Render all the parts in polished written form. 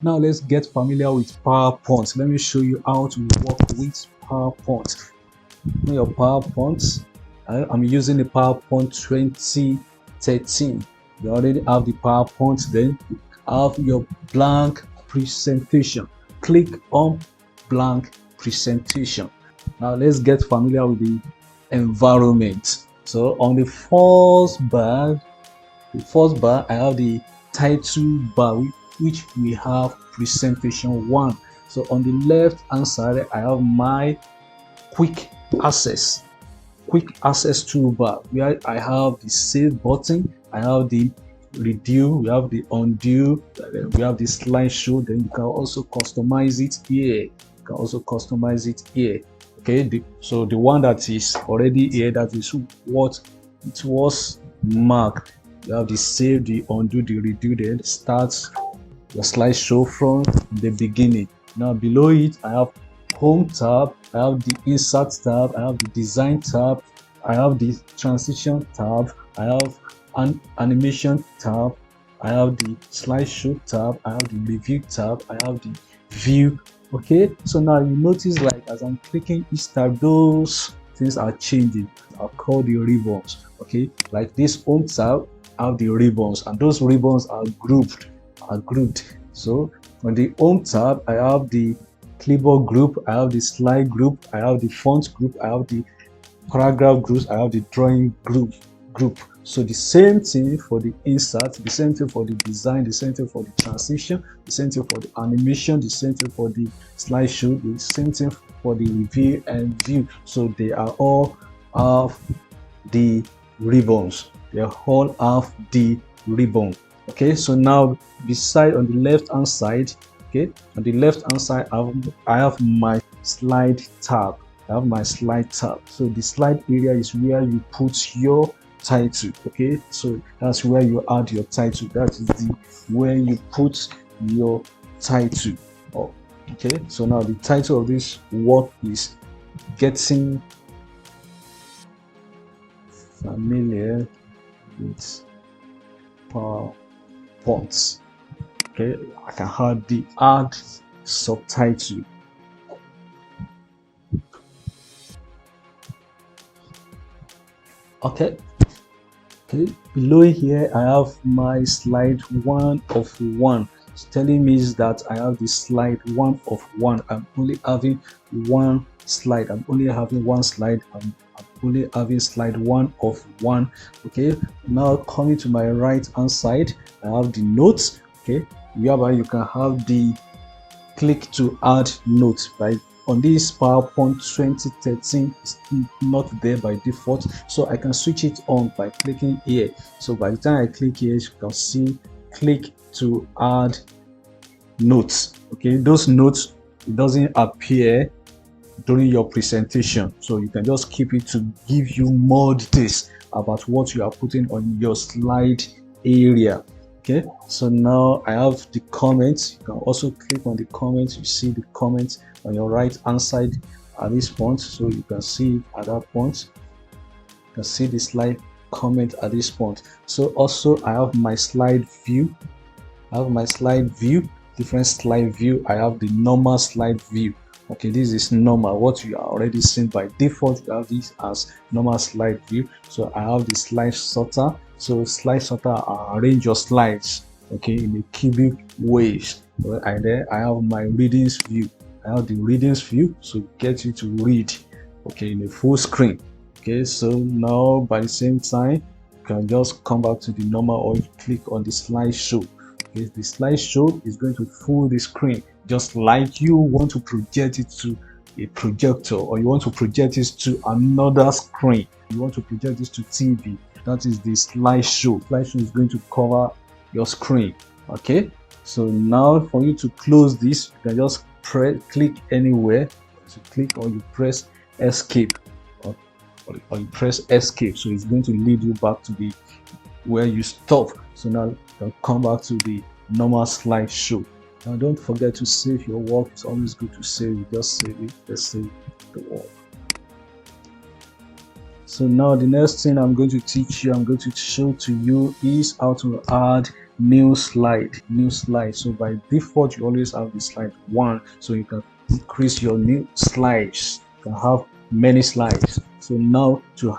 Now let's get familiar with PowerPoint. Let me show you how to work with PowerPoint. In your PowerPoint, I'm using the PowerPoint 2013. You already have the PowerPoint, then you have your blank presentation. Click on blank presentation. Now let's get familiar with the environment. So on the first bar, I have the title bar, which we have presentation 1. So on the left hand side, I have my quick access toolbar, where I have the save button, I have the redo, we have the undo, we have the slideshow. Then you can also customize it here. Okay, so the one that is already here, that is what it was marked. You have the save, the undo, the redo, then start your slideshow from the beginning. Now below it, I have home tab, I have the insert tab, I have the design tab, I have the transition tab, I have an animation tab, I have the slideshow tab, I have the review tab, I have the view. Okay, so now you notice, like, as I'm clicking each tab, those things are changing. I'll call the ribbons. Okay, like this home tab, I have the ribbons, and those ribbons are grouped. So on the home tab, I have the clipboard group, I have the slide group, I have the font group, I have the paragraph groups, I have the drawing group. So the same thing for the insert, the same thing for the design, the same thing for the transition, the same thing for the animation, the same thing for the slideshow, the same thing for the review and view. So they are all have the ribbons. They all have the ribbon. Okay, so now beside, on the left hand side, okay, on the left hand side, I have my slide tab. So the slide area is where you put your title. Okay, so that's where you add your title. That is the where you put your title. Oh, okay, so now the title of this work is Getting Familiar with PowerPoint. Okay, I can add subtitle. Okay, below here I have my slide 1 of 1. It's telling me is that I have the slide 1 of 1. I'm only having one slide. I'm only having slide 1 of 1. Okay, now coming to my right hand side, I have the notes. Okay, whereby you can have the click to add notes. Right, on this PowerPoint 2013, it's not there by default, so I can switch it on by clicking here. So by the time I click here, you can see click to add notes. Okay, those notes, it doesn't appear during your presentation, so you can just keep it to give you more details about what you are putting on your slide area. Okay, so now I have the comments. You can also click on the comments. You see the comments on your right hand side at this point, so you can see it at that point. You can see the slide comment at this point. So also I have my slide view. Different slide view. I have the normal slide view. Okay, this is normal, what you are already seeing by default. You have this as normal slide view. So I have the slide sorter. So slide sorter arrange your slides, okay, in a cubic ways. And then I have my readings view. I have the readings view, so get you to read, okay, in a full screen. Okay, so now by the same time, you can just come back to the normal, or you click on the slideshow. Okay, the slideshow is going to fill the screen, just like you want to project it to a projector, or you want to project it to another screen. You want to project this to TV. That is the slideshow. Slideshow is going to cover your screen. Okay, so now for you to close this, you can just click anywhere. So click, or you press escape, or you press escape. So it's going to lead you back to the where you stop. So now you can come back to the normal slideshow. Now don't forget to save your work. It's always good to save it. Just save it. Let's save the work. So now the next thing I'm going to teach you, I'm going to show to you, is how to add new slide. So by default you always have the slide 1, so you can increase your new slides. You can have many slides. So now to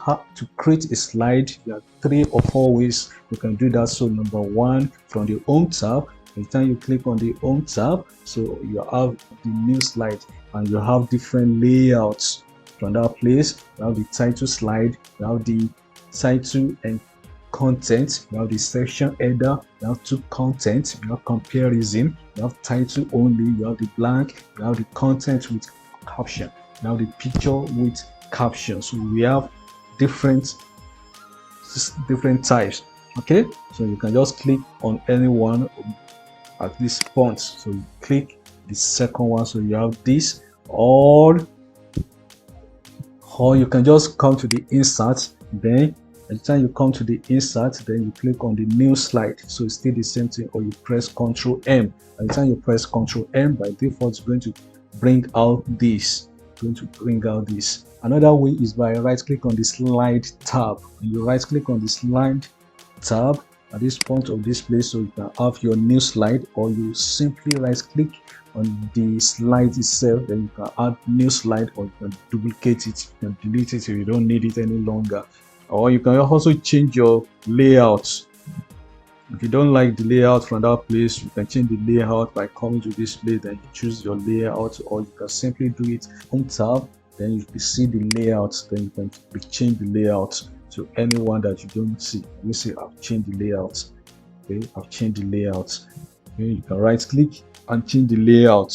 create a slide, there are 3 or 4 ways you can do that. So number 1, from the home tab, anytime you click on the home tab, so you have the new slide and you have different layouts. From that place, you have the title slide, you have the title and content, you have the section header, you have two content, you have comparison, you have title only, you have the blank, you have the content with caption, you have the picture with caption. So we have different types. Okay, so you can just click on any one at this font. So you click the second one, so you have this, or you can just come to the insert. Then at the time you come to the insert, then you click on the new slide. So it's still the same thing, or you press Ctrl M. At the time you press Ctrl M, by default it's going to bring out this. Another way is by right click on the slide tab. When you right click on the slide tab at this point of this place, so you can have your new slide, or you simply right click on the slide itself, then you can add new slide, or you can duplicate it, you can delete it if you don't need it any longer. Or you can also change your layout. If you don't like the layout from that place, you can change the layout by coming to this place, then you choose your layout, or you can simply do it home tab, then you can see the layout, then you can change the layout to anyone that you don't see. Let me say I've changed the layout. Okay, I've changed the layout. Okay, you can right click and change the layout,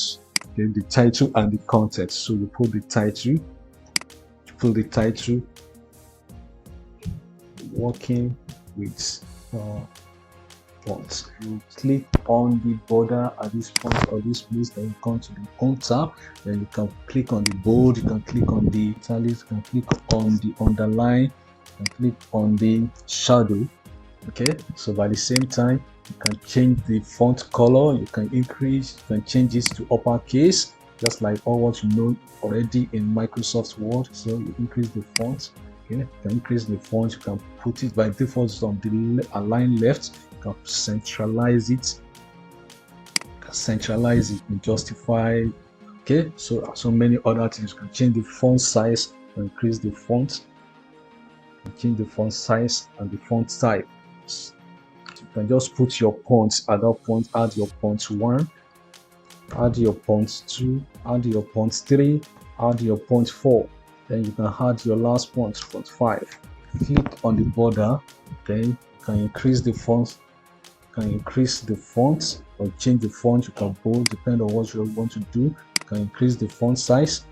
then the title and the content. So you put the title, working with fonts. You click on the border at this point or this place, then you come to the home tab, then you can click on the bold, you can click on the italics, you can click on the underline, you can click on the shadow. Okay, so by the same time you can change the font color, you can increase, you can change it to uppercase, just like all what you know already in Microsoft Word. So you increase the font. Okay, you can increase the font, you can put it by default on the align left, you can centralize it, and justify. Okay, so many other things. You can change the font size, increase the font, change the font size and the font type. You can just put your fonts at that point, add your font 1, add your font 2, add your font 3, add your font 4, then you can add your last font 5. Click on the border, then you can increase the font, or change the font. You can bold, depend on what you want to do. You can increase the font size,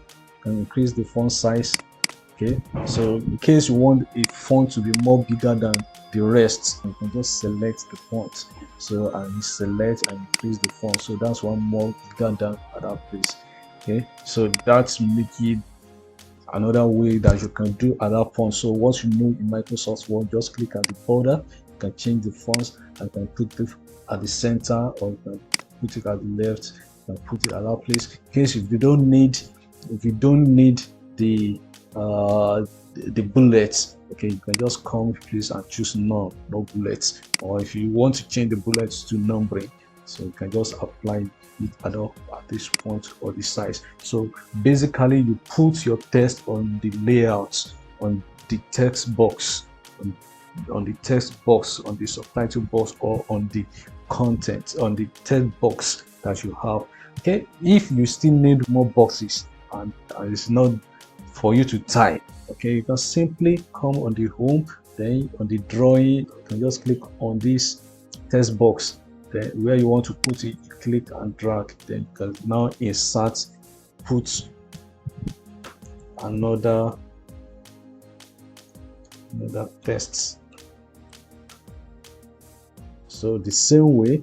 okay, so in case you want a font to be more bigger than the rest, you can just select the font, so and select and increase the font, so that's one more bigger than at that place. Okay, so that's making another way that you can do at that point. So what you know in Microsoft Word, just click at the border, you can change the fonts, and you can put it at the center, or you can put it at the left, you can put it at that place. In case if you don't need the bullets, okay, you can just come please and choose no bullets, or if you want to change the bullets to numbering, so you can just apply it at this point or the size. So basically you put your text on the layout, on the text box, on the text box, on the subtitle box, or on the content, on the text box that you have. Okay, if you still need more boxes and it's not for you to type, okay, you can simply come on the home, then on the drawing, you can just click on this text box, then where you want to put it, you click and drag, then you can now insert, put another text. So the same way,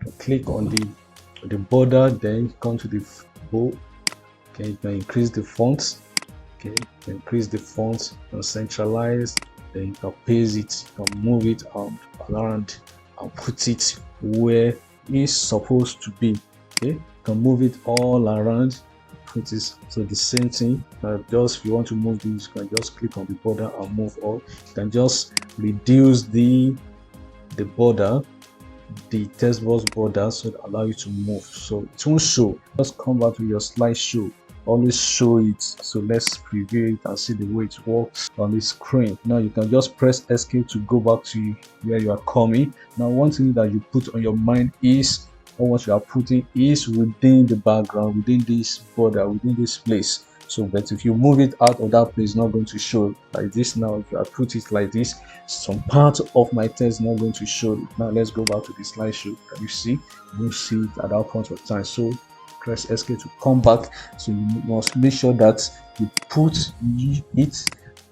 you click on the border, then you come to the bow. Okay, you can increase the font. Okay, you can increase the font, you can centralize, then you can paste it, you can move it around and put it where it's supposed to be. Okay, you can move it all around, put this. So the same thing, just if you want to move this, you can just click on the border and move all. You can just reduce the border, the text box border so that allow you to move. So it won't show. Just come back to your slideshow. Always show it. So let's preview it and see the way it works on the screen. Now you can just press escape to go back to where you are coming. Now one thing that you put on your mind is, or what you are putting is within the background, within this border, within this place. So but if you move it out of that place, it's not going to show like this. Now if I put it like this, some part of my text is not going to show. Now let's go back to the slideshow. Can you see? You won't see it at that point of time. So press escape to come back. So you must make sure that you put it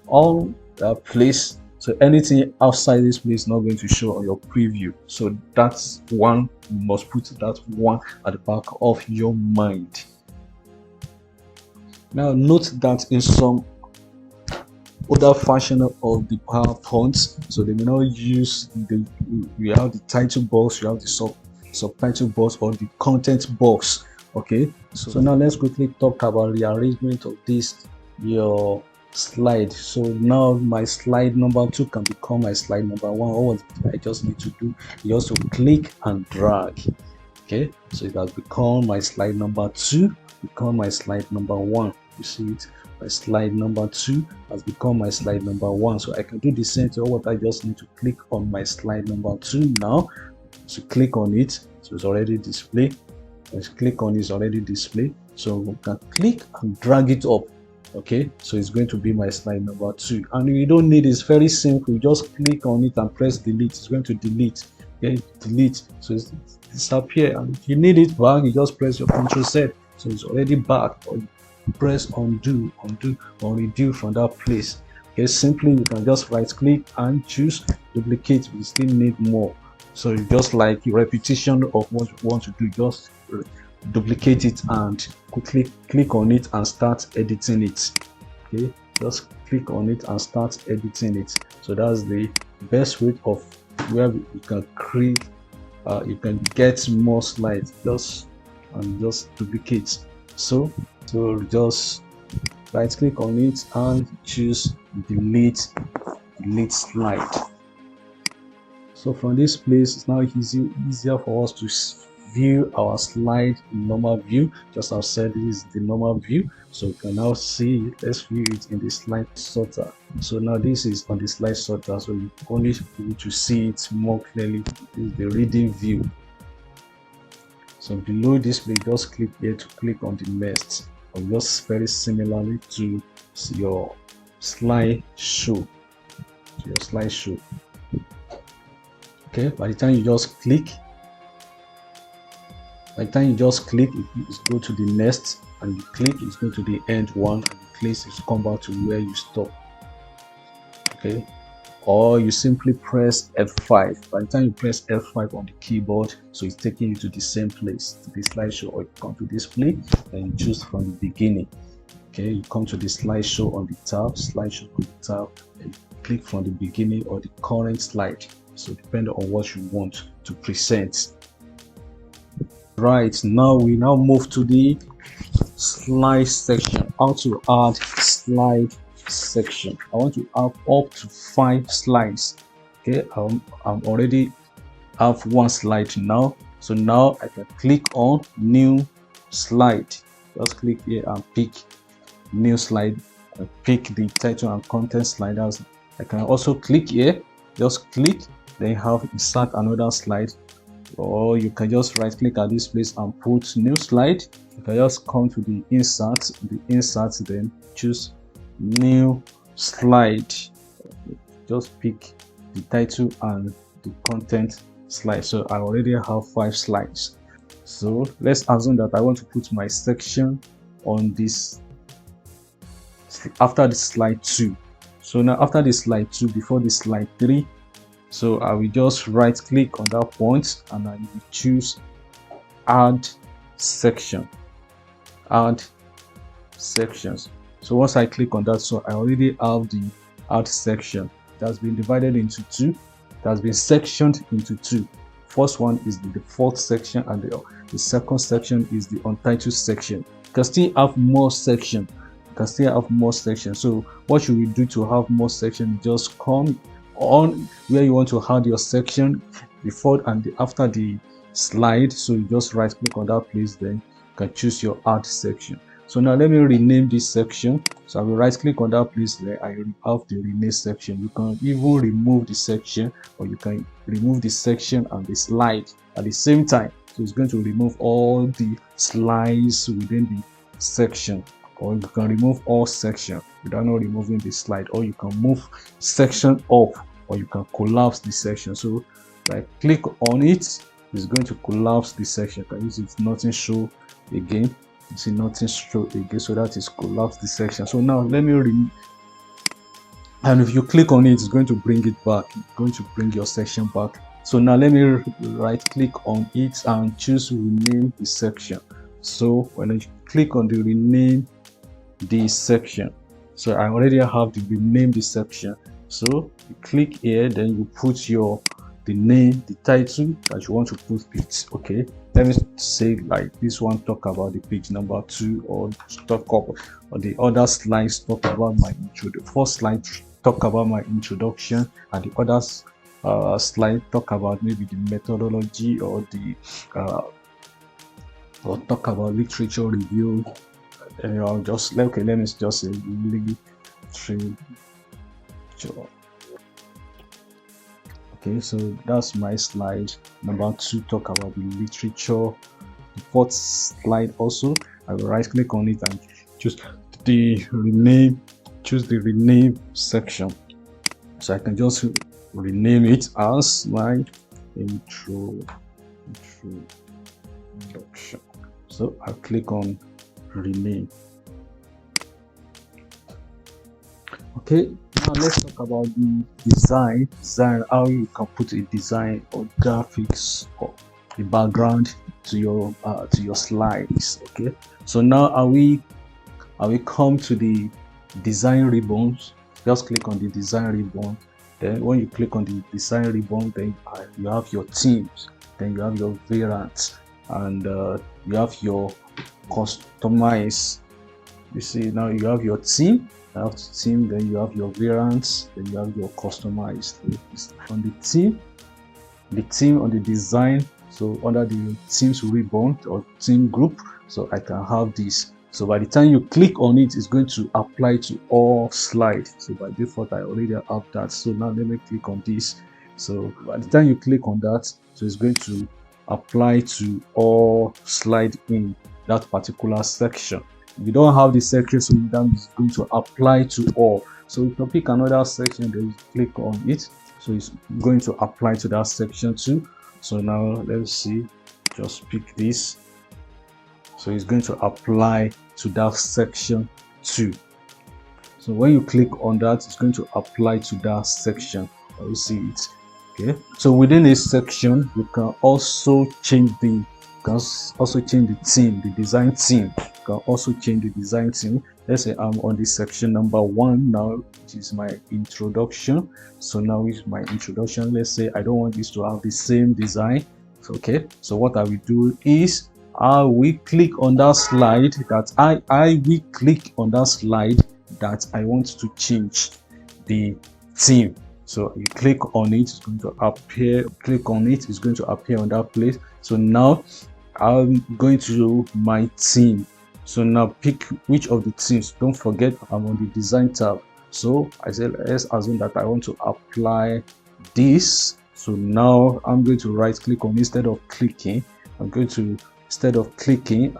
on that place, so anything outside this place is not going to show on your preview. So that's one, you must put that one at the back of your mind. Now note that in some other version of the PowerPoint, so they may not use we have the title box, you have the subtitle box, or the content box. Okay, so now let's quickly talk about the arrangement of this your slide. So now my slide number 2 can become my slide number 1. All I just need to do is just to click and drag. Okay, so it has become my slide number 2, become my slide number 1. You see it, my slide number 2 has become my slide number 1. So I can do the same thing. What I just need to click on my slide number 2 now. So click on it, so it's already displayed. Let's click on it's already displayed. So we can click and drag it up. Okay, so it's going to be my slide number 2, and you don't need, it's very simple. You just click on it and press delete. It's going to delete. Okay, delete, so it's disappear. And if you need it back, you just press your Ctrl Z, so it's already back. Or press undo, or redo from that place. Okay, simply you can just right click and choose duplicate. We still need more, so you just like your repetition of what you want to do, just duplicate it and quickly click on it and start editing it. Okay, just click on it and start editing it. So that's the best way of where you can create you can get more slides, just duplicate. So just right click on it and choose delete slide. So from this place, it's now easier for us to view our slide in normal view. Just as I said, this is the normal view, so you can now see it. Let's view it in the slide sorter. So now this is on the slide sorter, so you only need to see it more clearly. This is the reading view. So below this, we just click here to click on the next, or just very similarly to your slideshow. Okay, by the time you just click, it go to the next, and you click, it's going to the end one, and you place, it's come back to where you stop. Okay, or you simply press F5. By the time you press F5 on the keyboard, so it's taking you to the same place, to the slideshow. Or you come to display and you choose from the beginning. Okay, you come to the slideshow on the tab, slideshow on the tab, and click from the beginning or the current slide. So depending on what you want to present. Right, now we move to the slide section. How to add slide section. I want to have up to 5 slides. Okay, I'm already have 1 slide now. So now I can click on new slide. Just click here and pick new slide and pick the title and content sliders. I can also click here, just click, then have insert another slide, or you can just right click at this place and put new slide. You can just come to the insert, then choose new slide. Just pick the title and the content slide. So I already have 5 slides. So let's assume that I want to put my section on this after the slide 2. So now after the slide 2, before the slide 3, so I will just right click on that point and I will choose add section, add sections. So once I click on that, so I already have the add section. It has been divided into 2. It has been sectioned into 2. First one is the default section, and the second section is the untitled section. You can still have more section. So what should we do to have more section? Just come on where you want to add your section before and after the slide. So you just right click on that place, then you can choose your add section. So now let me rename this section. So I will right click on that place there. I have the rename section. You can even remove the section, or you can remove the section and the slide at the same time. So it's going to remove all the slides within the section, or you can remove all section without not removing the slide, or you can move section up, or you can collapse the section. So like click on it, it's going to collapse the section. Can you see it's nothing show again? You see nothing show again, so that is collapse the section. So now let me and if you click on it, it's going to bring it back. It's going to bring your section back. So now let me right click on it and choose rename the section. So when I click on the rename the section, so I already have the rename the section. So you click here, then you put the name, the title that you want to put it. Okay, let me say like this one talk about the page number 2, or talk about, or the other slides talk about my intro. The first slide talk about my introduction, and the others slide talk about maybe the methodology, or the or talk about literature review. And I'll just okay, let me just say literature. Okay, so that's my slide number 2, talk about the literature. The fourth slide also, I will right click on it and choose the rename, choose the rename section. So I can just rename it as my introduction. So I'll click on rename. Okay, now let's talk about the design, how you can put a design or graphics or the background to your slides. Okay, so now I will come to the design ribbons. Just click on the design ribbon. Then when you click on the design ribbon, then you have your themes, then you have your variants, and you have your customize. You see, now you have your theme, then you have your variants, then you have your customized. On the theme on the design, so under the themes ribbon or theme group, so I can have this. So by the time you click on it, it's going to apply to all slides. So by default, I already have that. So now let me click on this. So by the time you click on that, so it's going to apply to all slides in that particular section. If you don't have the section, so that is going to apply to all. So if you pick another section, then you click on it, so it's going to apply to that section too. So now let's see, just pick this, so it's going to apply to that section too. So when you click on that, it's going to apply to that section. You see it. Okay, so within a section, you can also change the theme, the design theme. You can also change the design theme. Let's say I'm on the section number 1 now, which is my introduction. So now is my introduction. Let's say I don't want this to have the same design. Okay, so what I will do is I will click on that slide that I will click on that slide that I want to change the theme. So you click on it, it's going to appear. Click on it, it's going to appear on that place. So now I'm going to my theme. So now pick which of the themes. Don't forget I'm on the design tab. So I said let's assume that I want to apply this. So now I'm going to right click on, instead of clicking,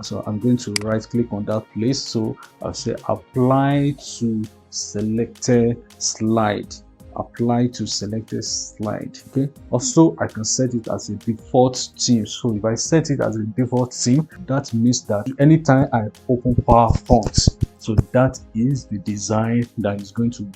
so I'm going to right click on that place. So I'll say apply to selected slide. Apply to selected slide. Okay, also I can set it as a default theme. So if I set it as a default theme, that means that anytime I open PowerPoint, so that is the design that is going to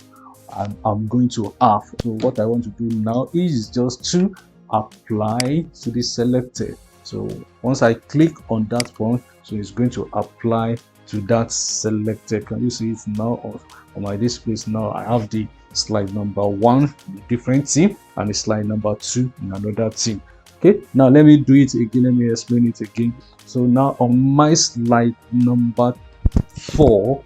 I'm going to have. So what I want to do now is just to apply to the selected. So once I click on that point, so it's going to apply to that selected. Can you see it now on my display? Now I have the slide number 1 in a different theme, and the slide number 2 in another theme. Okay, now let me do it again. Let me explain it again. So now on my slide number 4,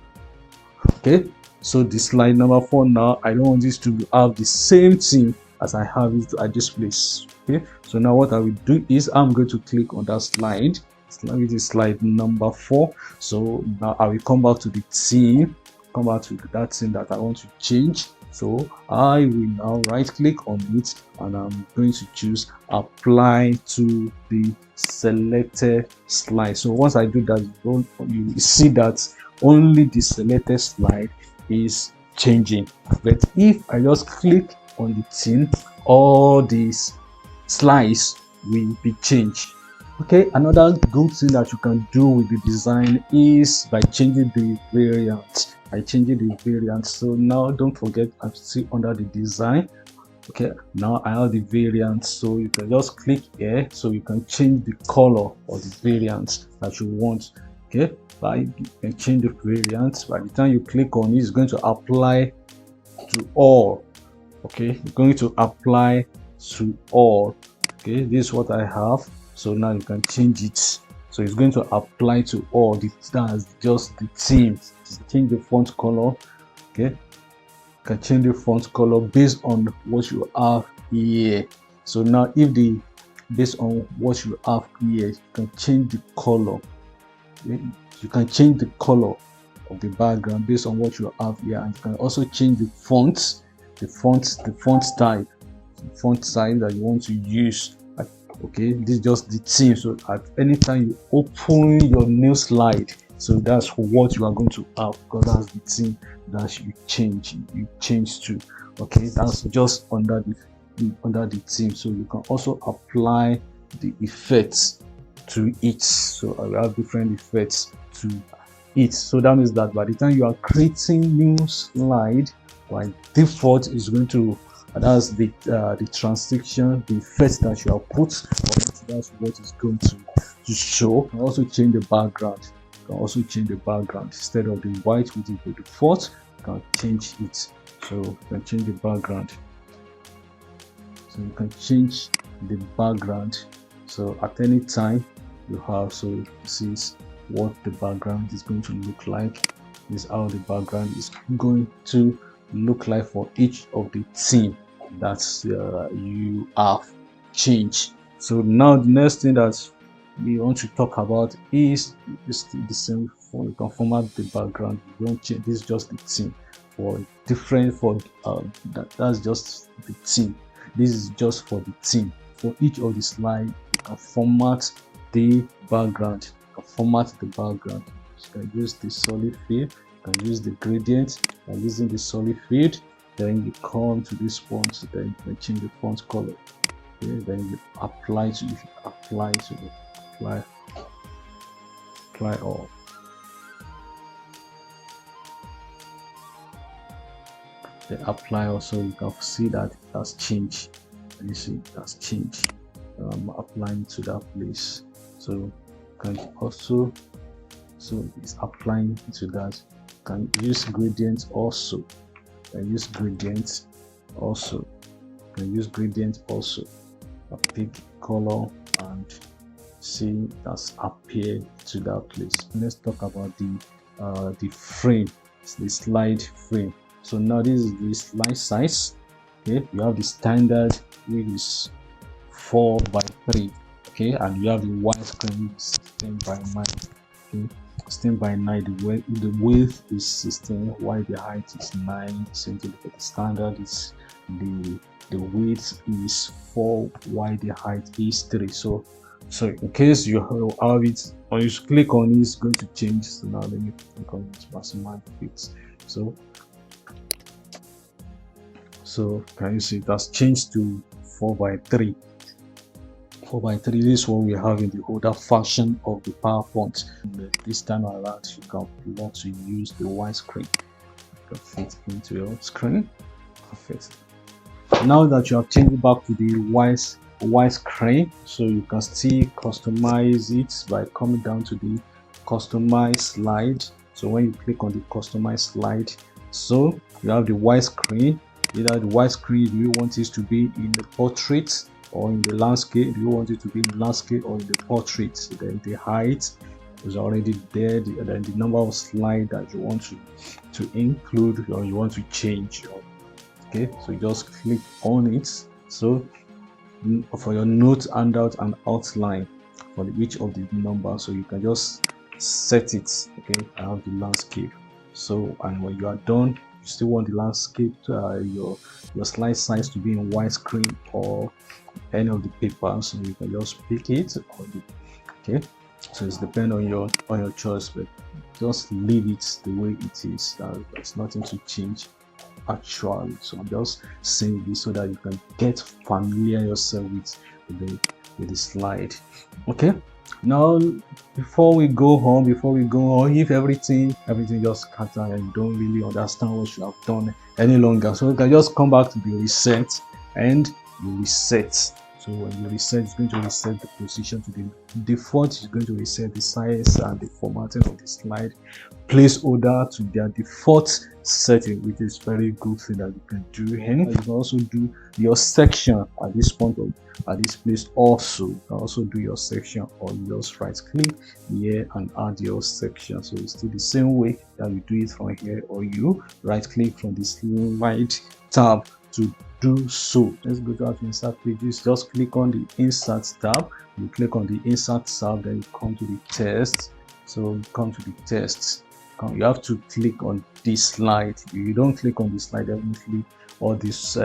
okay, So the slide number 4 now, I don't want this to have the same thing as I have it at this place. Okay, so now what I will do is I'm going to click on that slide, which is slide number 4. So now I will come back to the theme, come back to that thing that I want to change. So I will now right click on it and I'm going to choose apply to the selected slide. So once I do that, you see that only the selected slide is changing. But if I just click on the thing, all these slides will be changed. Okay, another good thing that you can do with the design is by changing the variant. So now don't forget, I'm still under the design. Okay, now I have the variant, so you can just click here, so you can change the color of the variant that you want. Okay, you can change the variant. By the time you click on it, it's going to apply to all. Okay, you're going to apply to all. Okay, this is what I have. So now you can change it, so it's going to apply to all. That's just the theme. Change the font color. Okay, you can change the font color based on what you have here. So now based on what you have here, you can change the color. Okay? You can change the color of the background based on what you have here, and you can also change the font style that you want to use. Okay, this is just the theme. So at any time you open your new slide, so that's what you are going to have, because that's the theme that you change to. Okay, that's just under the theme. So you can also apply the effects to it. So I have different effects to it. So that means that by the time you are creating new slide, by default is going to, that's the transition, the effects that you have put on it, that's what is going to show. You can also change the background. Instead of the white, which is the default, you can change it. So you can change the background. So at any time you have, so this is what the background is going to look like. This is how the background is going to look like for each of the theme that you have changed. So now the next thing that we want to talk about is the same form. You can format the background. You don't change. This is just the theme for different that's just the theme. This is just for the theme. For each of the slide, you can format the background. You can use the solid field. You can use the gradient. By using the solid field, then you come to this font, then you can change the font color. Okay, then you apply all. Then apply also, you can see that it has changed. And you see it has changed. Applying to that place. So you can also, so it's applying to that. You can use gradients also. A pick color and see that's appeared to that place. Let's talk about the frame, the slide frame. So now this is the slide size. Okay, you have the standard, which is 4:3. Okay, and you have the widescreen 16:9. Okay, 16:9. The width is 16, while the height is 9 centimeters. The standard is the width is 4, while the height is 3. So in case you have it, when you click on it, it's going to change. So now let me click on it, maximize it. So can you see it has changed to 4:3. 4:3 is what we have in the older function of the PowerPoint. This time around, you want to use the widescreen. You can fit into your screen. Perfect. Now that you have changed back to the widescreen, so you can still customize it by coming down to the customize slide. So when you click on the customize slide, so you have the widescreen. Either the widescreen, do you want it to be in the portrait or in the landscape? Do you want it to be in the landscape or in the portrait? Then the height, is already there. Then the number of slide that you want to include or you want to change. Okay, so just click on it. So for your note, handout, and outline for each of the numbers, so you can just set it. Okay, I have the landscape. So, and when you are done, you still want the landscape your slide size to be in widescreen or any of the papers, so you can just pick it. Okay, so it's depend on your choice, but just leave it the way it is. There's nothing to change actually. So I'm just saying this so that you can get familiar yourself with the slide. Okay, now before we go on, if everything just scatter and you don't really understand what you have done any longer, so you can just come back to the reset and you reset. So when you reset, it's going to reset the position to the default. It's going to reset the size and the formatting of the slide placeholder to their default setting, which is very good thing that you can do. And you can also do your section at this point at this place. Also, you can also do your section, or you just right click here and add your section. So it's still the same way that you do it from here, or you right click from the slide tab to do so. Let's go to insert pages. Just click on the insert tab. You click on the insert tab, then you come to the text. So you come to the text. You have to click on this slide. If you don't click on the slide, definitely all these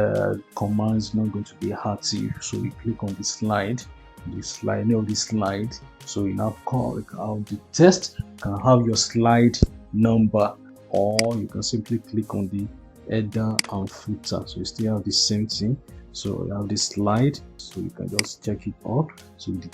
commands not going to be active. So you click on the slide, name of the slide. So you now call out the text. You can have your slide number, or you can simply click on the header and footer. So you still have the same thing. So you have this slide, so you can just check it off. So the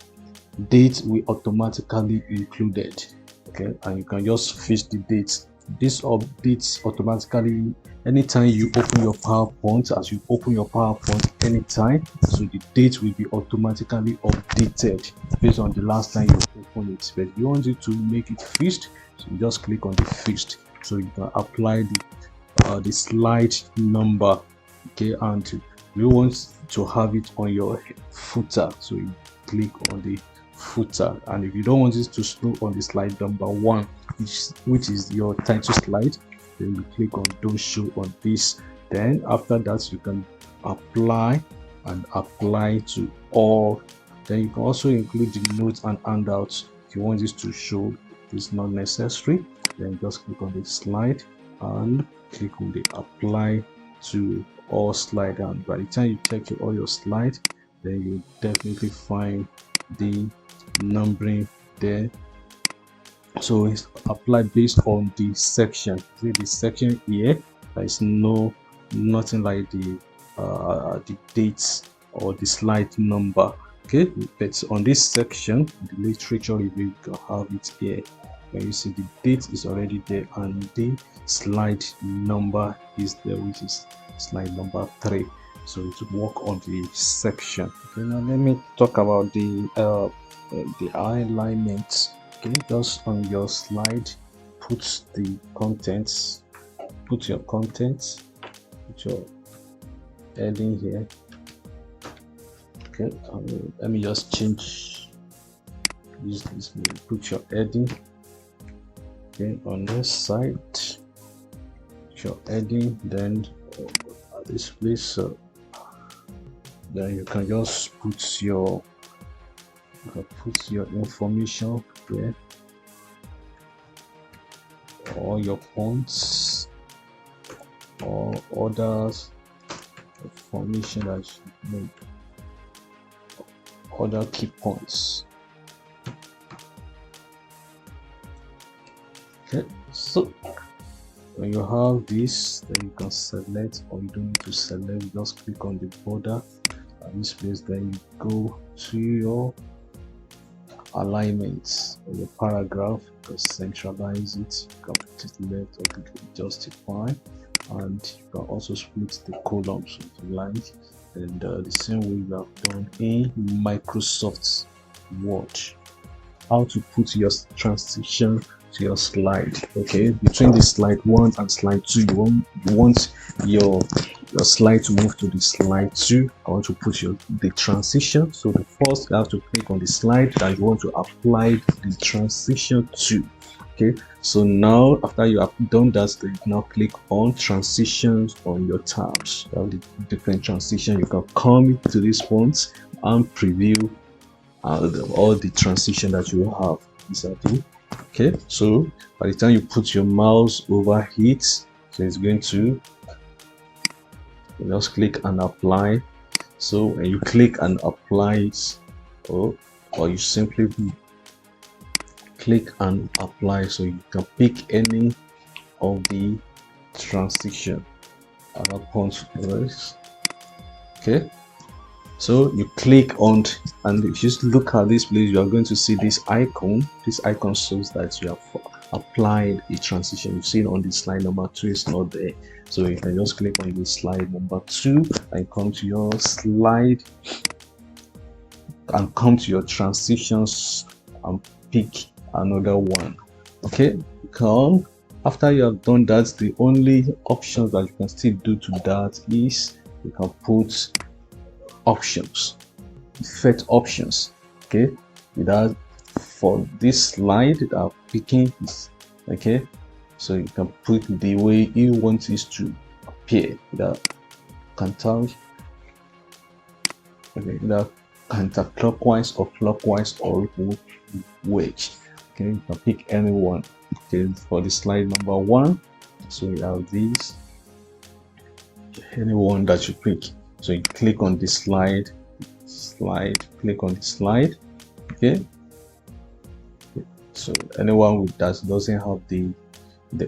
date will automatically included. Okay, and you can just fix the dates. This updates automatically anytime you open your PowerPoint. As you open your PowerPoint anytime, so the date will be automatically updated based on the last time you open it. But you want it to make it fixed, so you just click on the fixed, so you can apply the slide number. Okay, and you want to have it on your footer, so you click on the footer. And if you don't want it to show on the slide number 1, which is your title slide, then you click on don't show on this. Then after that, you can apply to all. Then you can also include the notes and handouts. If you want this to show, it's not necessary, then just click on the slide and click on the apply to all slide. And by the time you check all your slide, then you definitely find the numbering there. So it's applied based on the section. See the section here, there is nothing like the dates or the slide number. Okay, but on this section, the literature review, you can have it here. When you see the date is already there and the slide number is there, which is slide number 3. So to work on the section. Okay, now let me talk about the alignment. Okay, just on your slide, put the contents, put your heading here. Okay, let me just change this. Put your heading. Okay, on this side, put your heading, then at this place. So then you can just put your information there, or your points or others information that you make, other key points. Okay, so when you have this, then you can select, or you don't need to select, just click on the border at this place. Then you go to your alignments or your paragraph. You can centralize it, you can put it left or click justify, and you can also split the columns if you like, and the same way you have done in Microsoft Word. How to put your transition to your slide. Okay, between the slide 1 and slide 2, you want your your slide to move to the slide 2. I want to put the transition. So the first, you have to click on the slide that you want to apply the transition to. Okay, so now after you have done that, you now click on transitions on your tabs. You have the different transition. You can come to this point and preview all the transition that you have. Okay, so by the time you put your mouse over it, so it's going to, you just click and apply. So when you click and apply it, or you simply click and apply, so you can pick any of the transition at that point. Okay, so you click on, and if you just look at this place, you are going to see this icon. This icon shows that you have applied a transition. You see it on the slide number 2, it's not there. So you can just click on the slide number 2 and come to your slide and come to your transitions and pick another one. Okay, come after you have done that, the only options that you can still do to that is you can put options, effect options. Okay, without for this slide that I'm picking is, okay, so you can put the way you want it to appear without counter, okay, without counterclockwise or clockwise or wedge. Okay, you can pick any one. Okay, for the slide number 1, so you have these, any one that you pick. So you click on the slide, click on the slide. Okay, so anyone with that doesn't have the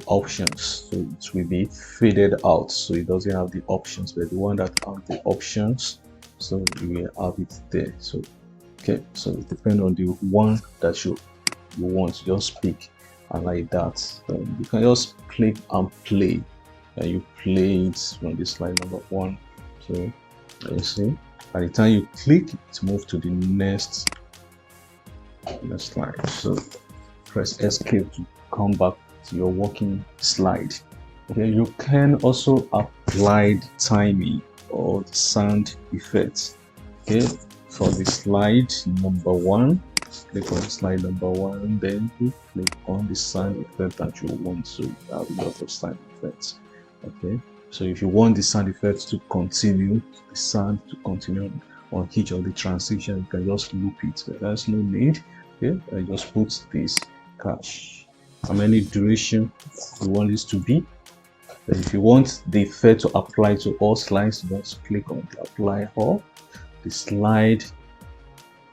options, so it will be faded out, so it doesn't have the options. But the one that have the options, so you will have it there. So okay, so it depends on the one that you want to just pick, and like that. So you can just click and play, and you play it from the slide number 1. So you see, by the time you click, it moves to the next slide. So press escape to come back to your working slide. Okay, you can also apply the timing or the sound effects. Okay, for the slide number 1, click on slide number 1, then you click on the sound effect that you want. So you have a lot of sound effects. Okay, so if you want the sound effects to continue, the sound to continue on each of the transition, you can just loop it. There's no need. Okay, I just put this cache, how many duration you want this to be. Then if you want the effect to apply to all slides, just click on the apply all the slide.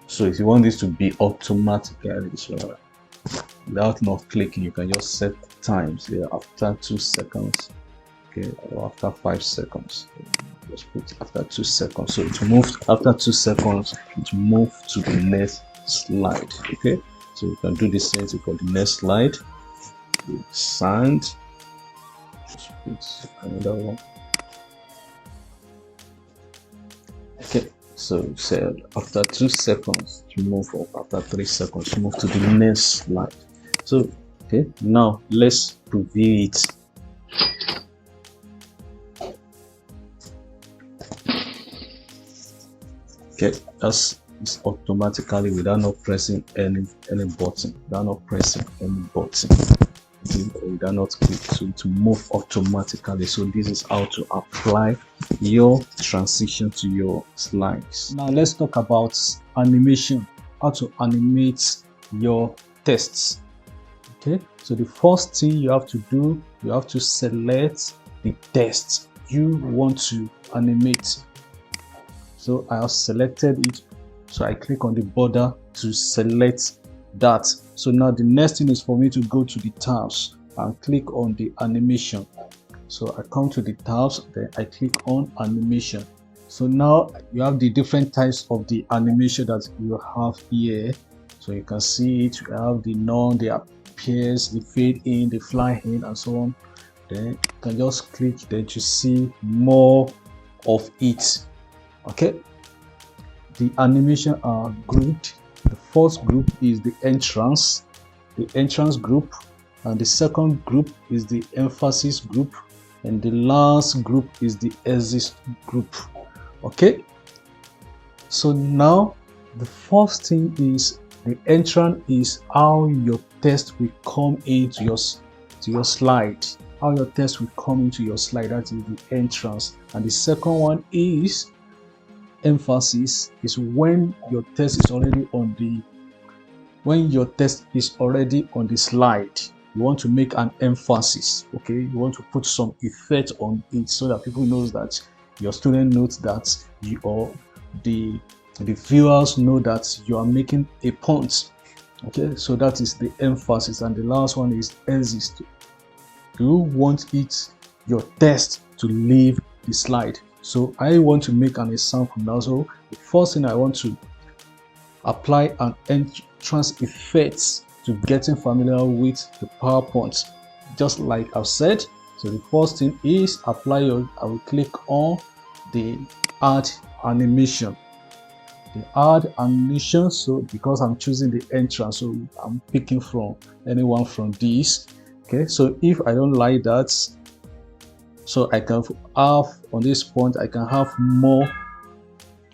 So if you want this to be automatically, so without not clicking, you can just set times here after 2 seconds, okay, or after 5 seconds. Just put after 2 seconds, so it moves after 2 seconds, it moves to the next slide. Okay, so you can do the same thing for the next slide. Sound, just put another one. Okay, so said after 2 seconds to move up, after 3 seconds to move to the next slide. So okay, now let's preview it. Okay, that's automatically without not pressing any button, without not pressing any button, without not click, so to move automatically. So this is how to apply your transition to your slides. Now let's talk about animation, how to animate your tests. Okay, so the first thing you have to do, you have to select the text you want to animate. So I have selected it, so I click on the border to select that. So now the next thing is for me to go to the tabs and click on the animation. So I come to the tabs, then I click on animation. So now you have the different types of the animation that you have here. So you can see it, you have the none, the appears, the fade in, the fly in, and so on. Then you can just click there to see more of it. Okay, the animation are grouped. The first group is the entrance group, and the second group is the emphasis group, and the last group is the exit group. Okay, so now the first thing is the entrance is how your text will come into your slide. How your text will come into your slide, that is the entrance. And the second one is emphasis, is when your text is already on the slide, you want to make an emphasis. Okay, you want to put some effect on it so that people knows that your student notes that you, or the viewers know that you are making a point. Okay, so that is the emphasis. And the last one is exit. You want your text to leave the slide. So I want to make an example now. So the first thing, I want to apply an entrance effect to getting familiar with the PowerPoint, just like I've said. So the first thing is I will click on the add animation. So because I'm choosing the entrance, so I'm picking from anyone from these. Okay, so if I don't like that, so I can have on this point, I can have more.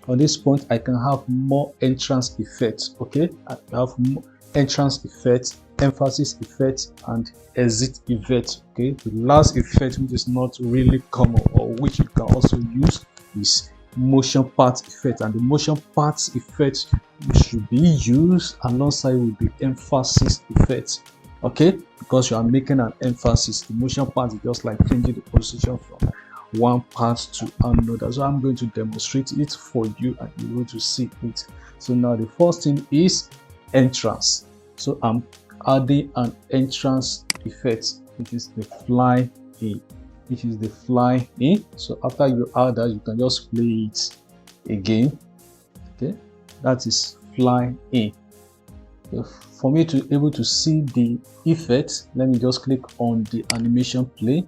On this point, I can have more entrance effects. Okay, I have more entrance effect, emphasis effect, and exit effect. Okay, the last effect, which is not really common, or which you can also use, is motion part effect. And the motion parts effect should be used alongside with the emphasis effect. Okay, because you are making an emphasis. The motion part is just like changing the position from one part to another. So I'm going to demonstrate it for you and you're going to see it. So now the first thing is entrance. So I'm adding an entrance effect, which is the fly in. So after you add that, you can just play it again. Okay, that is fly in. For me to able to see the effect, let me just click on the animation play.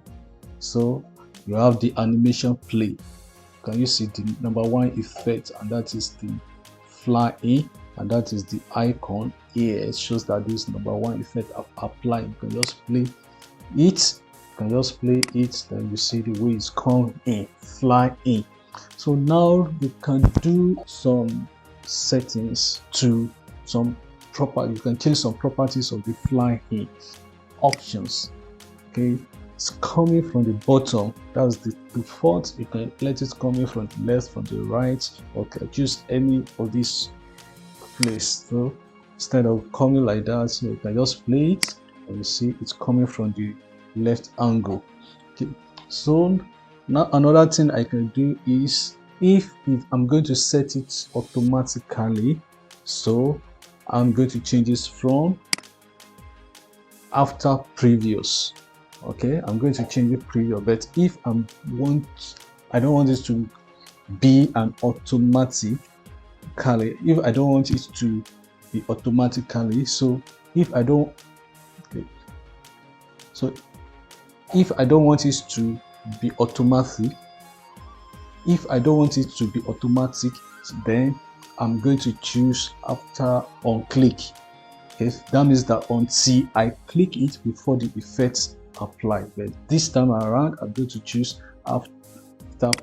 So you have the animation play. Can you see the number one effect? And that is the fly in, and that is the icon here. It shows that this number one effect applied. You can just play it. Then you see the way it's come in, fly in. So now you can do some settings to some property. You can change some properties of the fly in options. Okay, it's coming from the bottom. That's the default. You can let it coming from the left, from the right, or can choose any of these place. So instead of coming like that, so you can just play it, and you see it's coming from the left angle. Okay, so now another thing I can do is if I'm going to set it automatically, so I'm going to change this from after previous. Okay, I'm going to change it previous, but if I don't want this to be an automatically, if I don't want it to be automatically, so if I don't want it to be automatic, then I'm going to choose after on click. Okay, that means that until I click it before the effects apply. But this time around, I'm going to choose after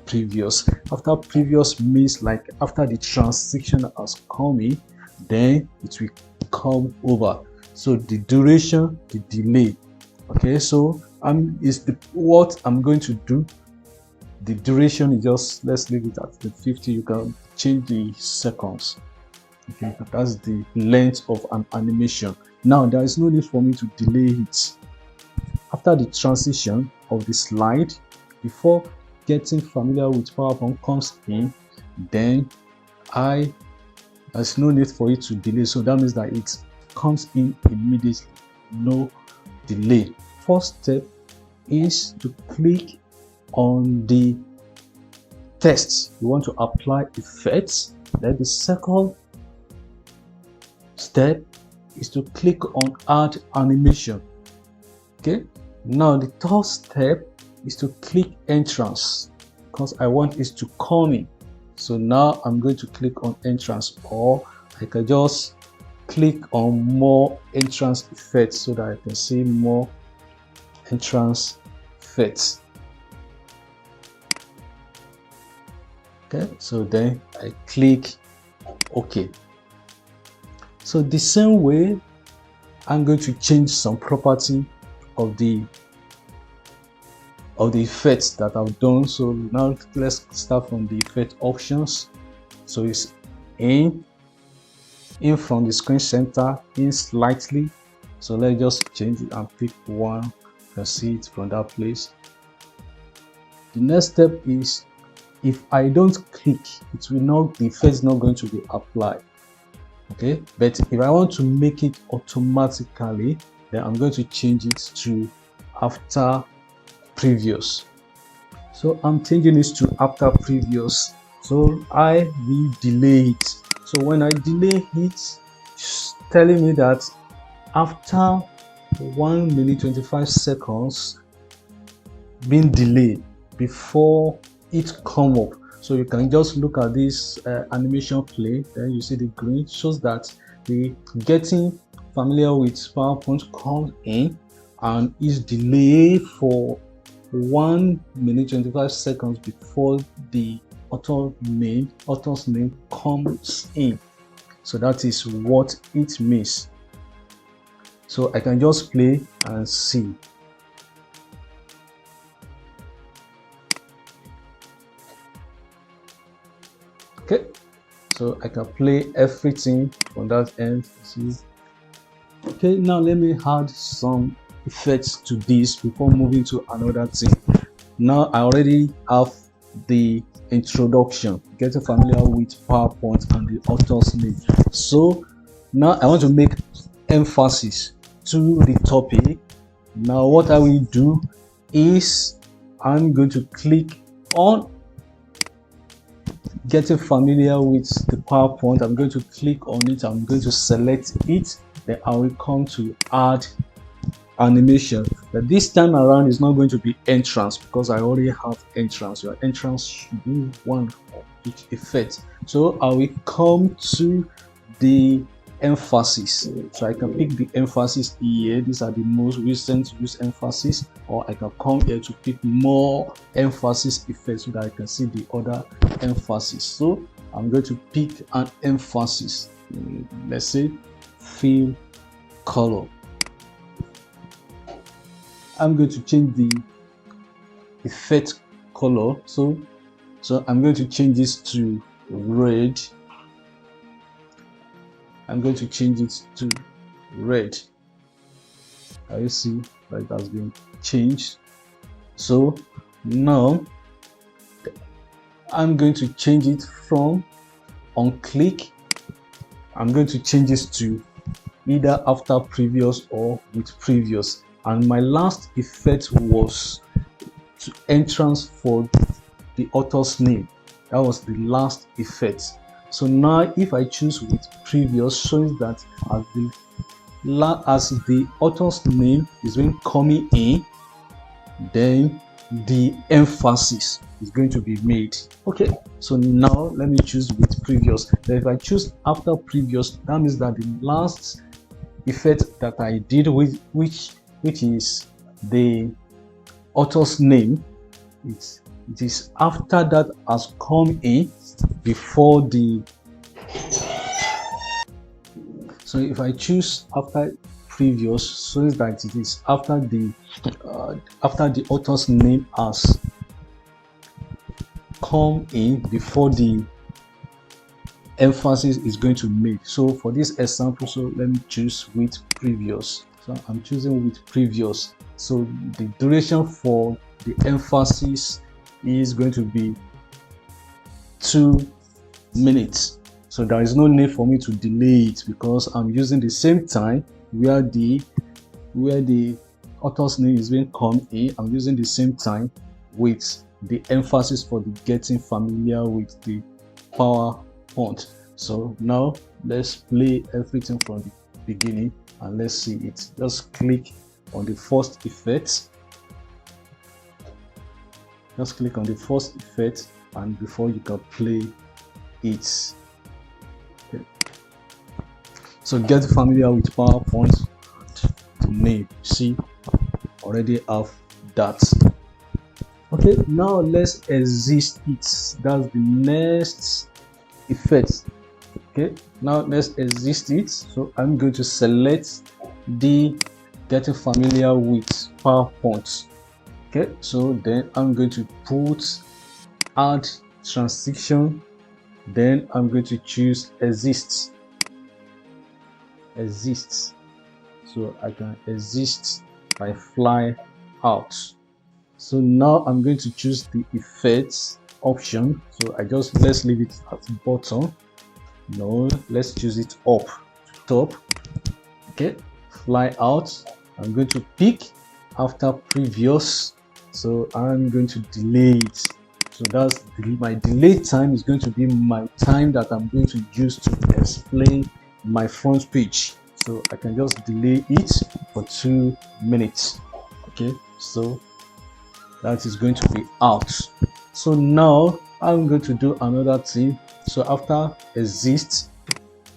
previous. After previous means like after the transition has come in, then it will come over. So the duration, the delay. Okay, so what I'm going to do. The duration is just, let's leave it at the 50. You can change the seconds. Okay, that's the length of an animation. Now there is no need for me to delay it. After the transition of the slide, before getting familiar with PowerPoint comes in, then there's no need for it to delay. So that means that it comes in immediately, no delay. First step is to click on the text. You want to apply effects. Then the second step is to click on add animation. Okay, now the third step is to click entrance, because I want it to come in. So now I'm going to click on entrance, or I can just click on more entrance effects so that I can see more entrance effects. Okay, so then I click OK. So the same way, I'm going to change some property of the effects that I've done. So now let's start from the effect options. So it's in from the screen center, in slightly. So let's just change it and pick one. You can see it from that place. The next step is, if I don't click, it will not, the effect is not going to be applied. Okay, but if I want to make it automatically, then I'm going to change it to after previous. So I'm changing this to after previous. So I will delay it. So when I delay it, it's telling me that after 1 minute 25 seconds being delayed before it come up. So you can just look at this animation play, then you see the green shows that the getting familiar with PowerPoint comes in and is delayed for 1 minute 25 seconds before the author's name comes in. So that is what it means. So I can just play and see. Okay, so I can play everything on that end. See. Okay, now let me add some effects to this before moving to another thing. Now I already have the introduction, getting familiar with PowerPoint and the author's name. So now I want to make emphasis to the topic. Now what I will do is I'm going to click on getting familiar with the PowerPoint. I'm going to click on it, I'm going to select it, then I will come to add animation. But this time around is not going to be entrance because I already have entrance. Your entrance should be one of each effect. So I will come to the emphasis. So I can pick the emphasis here. These are the most recent use emphasis, or I can come here to pick more emphasis effects so that I can see the other emphasis. So I'm going to pick an emphasis. Let's say fill color. I'm going to change the effect color. So I'm going to change this to red. I'm going to change it to red. Can you see that it has been changed? So now I'm going to change it from on click. I'm going to change this to either after previous or with previous. And my last effect was to entrance for the author's name. That was the last effect. So now if I choose with previous, shows that as the author's name is going coming in, then the emphasis is going to be made. Okay, so now let me choose with previous. Then if I choose after previous, that means that the last effect that I did with which is the author's name, it is after that has come in before the. So if I choose after previous, so that it is after the author's name has come in before the emphasis is going to be made. So for this example, so let me choose with previous. So I'm choosing with previous. So the duration for the emphasis is going to be 2 minutes. So there is no need for me to delay it because I'm using the same time where the author's name is being come in. I'm using the same time with the emphasis for the getting familiar with the PowerPoint. So now let's play everything from the beginning and let's see it. Just click on the first effect. Just click on the first effect and before you can play it. Okay. So get familiar with PowerPoint. The name, see, already have that. Okay, Okay, now let's exist it. That's the next effect. Okay, now let's exist it. So I'm going to select the getting familiar with PowerPoint. Okay, so then I'm going to put add transition. Then I'm going to choose exist. So I can exist by fly out. So now I'm going to choose the effects option. So let's leave it at bottom. No, let's choose it up to top. Okay, fly out. I'm going to pick after previous. So I'm going to delay it. So that's my delay time is going to be my time that I'm going to use to explain my front page. So I can just delay it for 2 minutes. Okay, so that is going to be out. So now I'm going to do another thing. So after exist,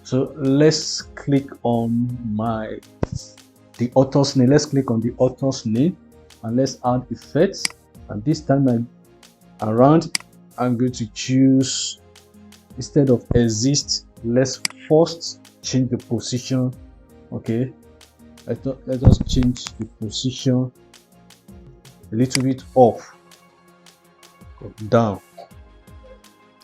so let's click on the author's name. Let's click on the author's name and let's add effects. And this time around, I'm going to choose, instead of exist, let's first change the position. Okay, let us change the position a little bit up or down.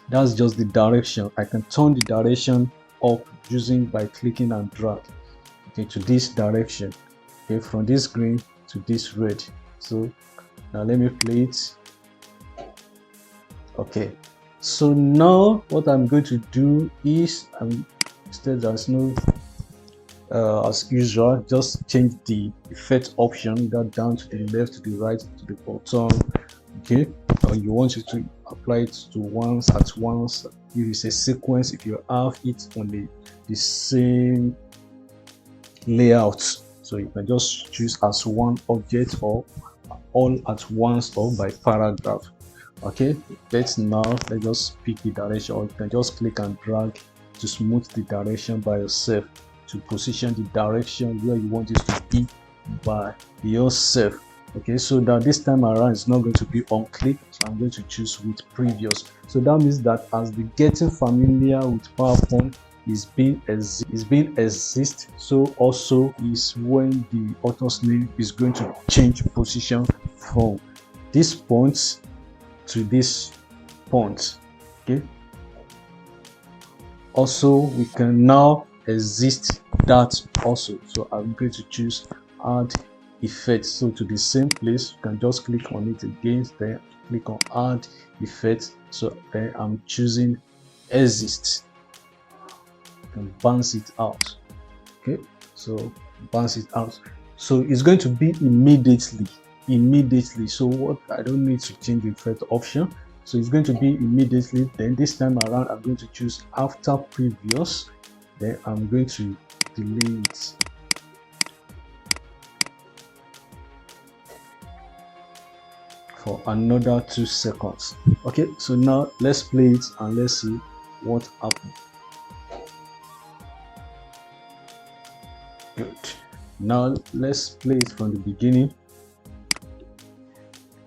That's just the direction. I can turn the direction up using by clicking and drag, okay, to this direction, okay, from this green to this red. So now let me play it. Okay, so now what I'm going to do is instead there's no as usual, just change the effect option, that down to the left, to the right, to the bottom. Okay, or you want it to apply it to once at once. If it's a sequence, if you have it on the same layout, so you can just choose as one object or all at once or by paragraph. Okay, let's just pick the direction, or you can just click and drag to smooth the direction by yourself, to position the direction where you want it to be by yourself. Okay, so that this time around it's not going to be on click, so I'm going to choose with previous. So that means that as the getting familiar with PowerPoint is being exist, so also is when the author's name is going to change position from this point to this point. Okay, also we can now exist that also. So I'm going to choose add effect. So to the same place, you can just click on it again, then click on add effect. So then I'm choosing exist and bounce it out. Okay, so bounce it out. So it's going to be immediately. So what, I don't need to change the effect option. So it's going to be immediately. Then this time around I'm going to choose after previous. Then I'm going to delay it. For another 2 seconds. Okay, so now let's play it and let's see what happened. Good. Now let's play it from the beginning.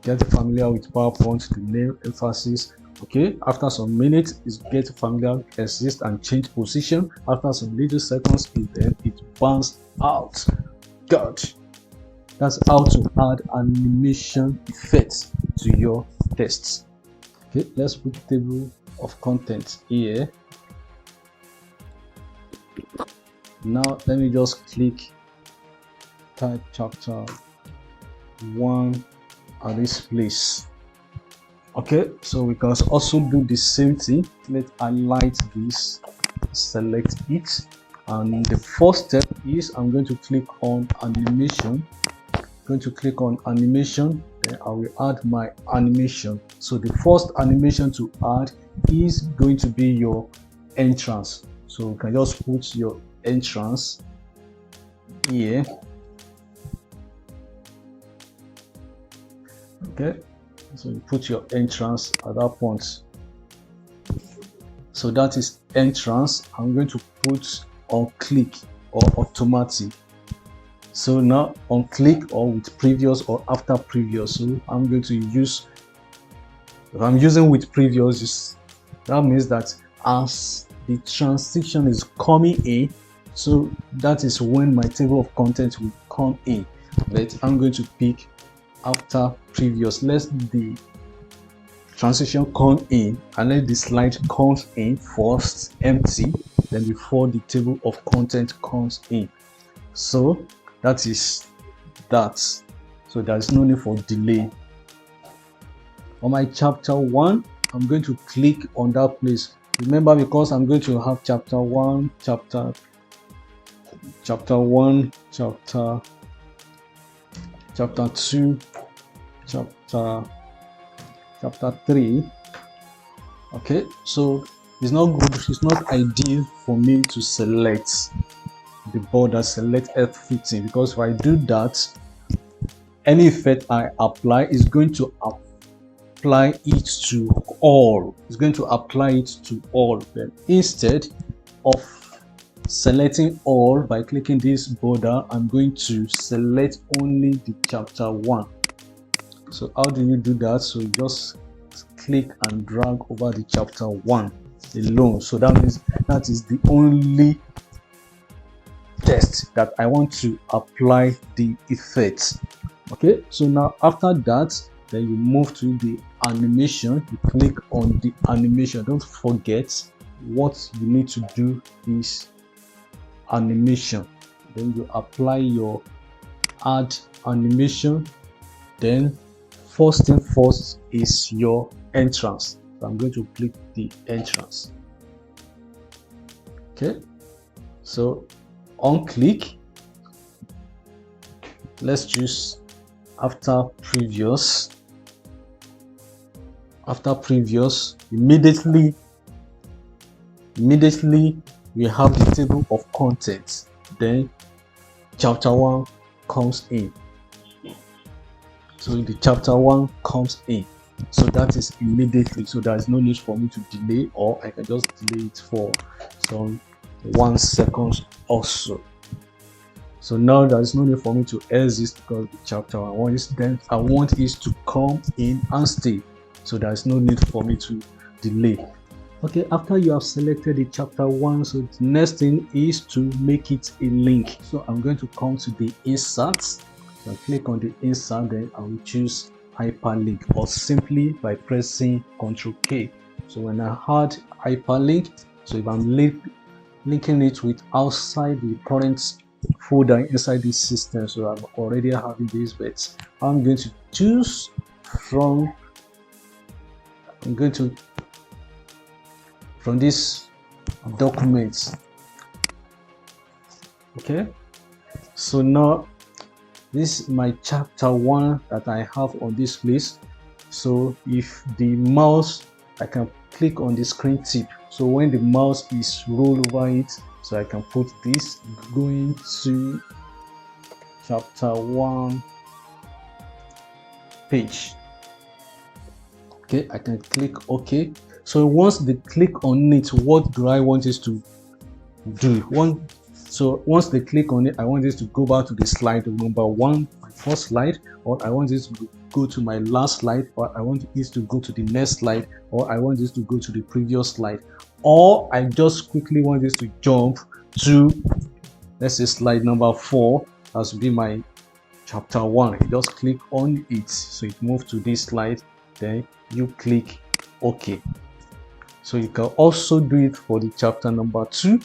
Get familiar with PowerPoint, the name, emphasis. Okay, after some minutes, is get familiar, exist, and change position. After some little seconds, it bounces out. Good. That's how to add animation effects to your tests. Okay, let's put table of contents here. Now let me just click type chapter 1 at this place. Okay, so we can also do the same thing. Let's highlight this, select it, and the first step is I'm going to click on animation. Then I will add my animation. So the first animation to add is going to be your entrance. So you can just put your entrance here. Okay, so you put your entrance at that point. So that is entrance. I'm going to put on click or automatic. So now on click or with previous or after previous. So I'm going to use If I'm using with previous, that means that as the transition is coming in, so that is when my table of contents will come in. But I'm going to pick after previous. Let the transition come in and let the slide comes in first, empty, then before the table of content comes in. So that is that. So there is no need for delay. On my chapter 1, I'm going to click on that place. Remember, because I'm going to have chapter 1, chapter 1, chapter 2, chapter 3. Okay, so it's not good, it's not ideal for me to select the border, select everything, because if I do that, any effect I apply is going to apply it to all. It's going to apply it to all. Then instead of selecting all by clicking this border, I'm going to select only the chapter 1. So how do you do that? So you just click and drag over the chapter 1 alone. So that means that is the only text that I want to apply the effects. Okay, so now after that, then you move to the animation. You click on the animation. Don't forget, what you need to do is animation. Then you apply your add animation. Then first thing first is your entrance. So I'm going to click the entrance. Okay, so on click, let's choose after previous. After previous, immediately we have the table of contents. Then chapter 1 comes in. So the chapter 1 comes in. So that is immediately. So there is no need for me to delay, or I can just delay it for some 1 second or so. So now there is no need for me to exit, because the chapter 1 is then I want it to come in and stay. So there is no need for me to delay. Okay, after you have selected the chapter 1, so the next thing is to make it a link. So I'm going to come to the insert. So click on the insert, then I will choose hyperlink, or simply by pressing Ctrl K. So when I add hyperlink, so if I'm linking it with outside the current folder inside this system, so I'm already having this, but I'm going to choose from this document. Okay, so now this is my chapter 1 that I have on this place. So if the mouse, I can click on the screen tip. So when the mouse is rolled over it, so I can put this going to chapter 1 page. Okay, I can click OK. So once they click on it, what do I want this to do? So once they click on it, I want this to go back to the slide number 1, my first slide, or I want this to go to my last slide, or I want this to go to the next slide, or I want this to go to the previous slide, or I just quickly want this to jump to, let's say, slide number 4. That will be my chapter 1. You just click on it, so it moves to this slide, then you click OK. So you can also do it for the chapter number 2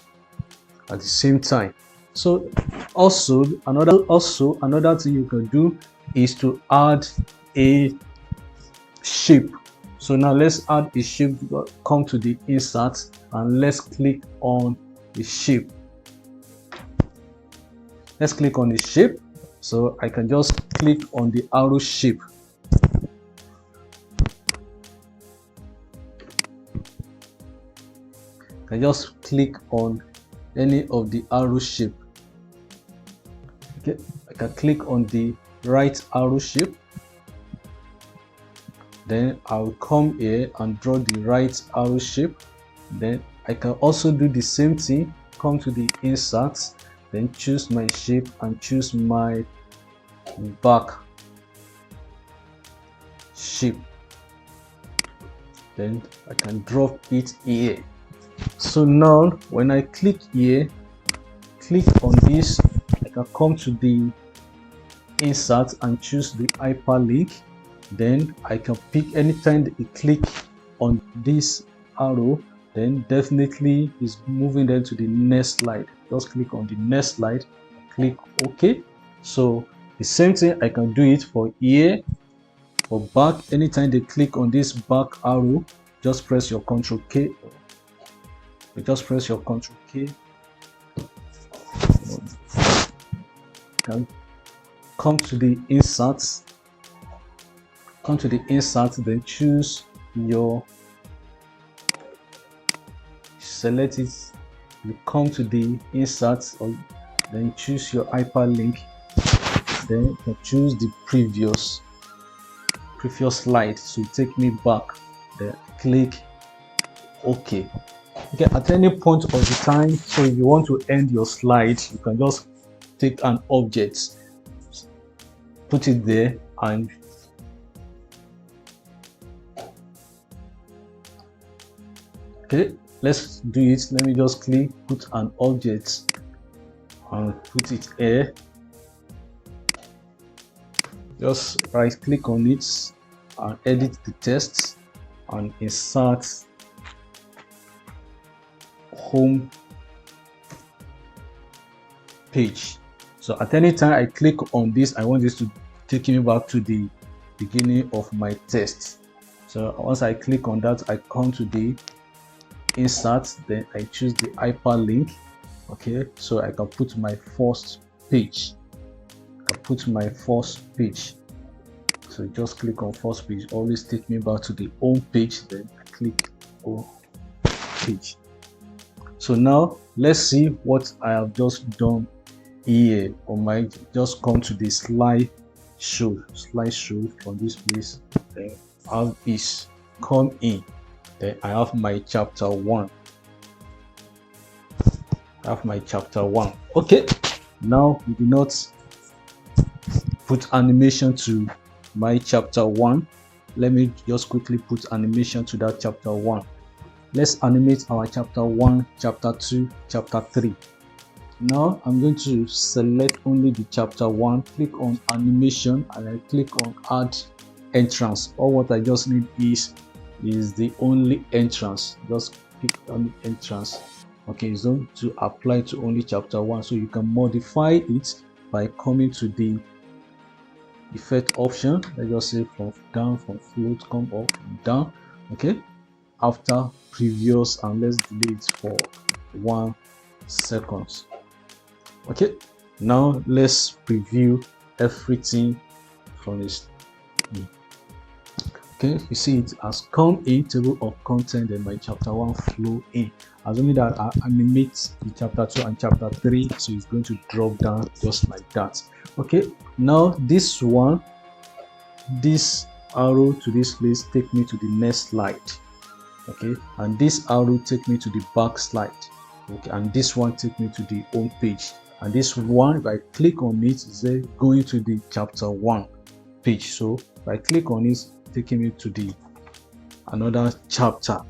at the same time. So also another thing you can do is to add a shape. So now let's add a shape. Come to the insert and let's click on the shape. Let's click on the shape. So I can just click on the arrow shape. I just click on any of the arrow shape. Okay, I can click on the right arrow shape. Then I'll come here and draw the right arrow shape. Then I can also do the same thing. Come to the insert, then choose my shape and choose my back shape. then I can drop it here. So now when I click here, click on this, I can come to the insert and choose the hyperlink. Then I can pick anytime you click on this arrow, then definitely is moving them to the next slide. Just click on the next slide, click OK. So the same thing I can do it for here. For back, anytime they click on this back arrow, just press your Ctrl K. Just press your Ctrl K. Can come to the inserts. Come to the insert, then choose your, select it. You come to the insert, or then choose your hyperlink. Then you can choose the previous slide, so take me back. Then click OK. Okay, at any point of the time, so if you want to end your slide, you can just take an object, put it there, and okay, let's do it. Let me just click, put an object and put it here. Just right click on it and edit the text and insert home page. So at any time I click on this, I want this to take me back to the beginning of my text. So once I click on that, I come to the insert, then I choose the hyperlink. Okay, so I can put my first page. So just click on first page, always take me back to the home page, then I click home page. So now let's see what I have just done here on my, just come to the slideshow from this place. Then I have is come in, then I have my chapter 1. Okay, now we do not put animation to my chapter 1. Let me just quickly put animation to that chapter 1. Let's animate our chapter 1, chapter 2, chapter 3. Now I'm going to select only the chapter 1, click on animation, and I click on add entrance. All what I just need is the only entrance. Just click on entrance. Okay, so to apply to only chapter 1, so you can modify it by coming to the effect option. Let's just say from down, from float, come up, down. Okay, after previous, and let's delay it for 1 second. Okay, now let's preview everything from this. Okay, you see it has come in, table of content, and my chapter 1 flow in. Assuming that I animate the chapter 2 and chapter 3, so it's going to drop down just like that. Okay, now this one, this arrow to this place take me to the next slide. Okay, and this arrow take me to the back slide. Okay, and this one take me to the home page, and this one, if I click on it, is going to the chapter 1 page. So if I click on it, taking me to the another chapter.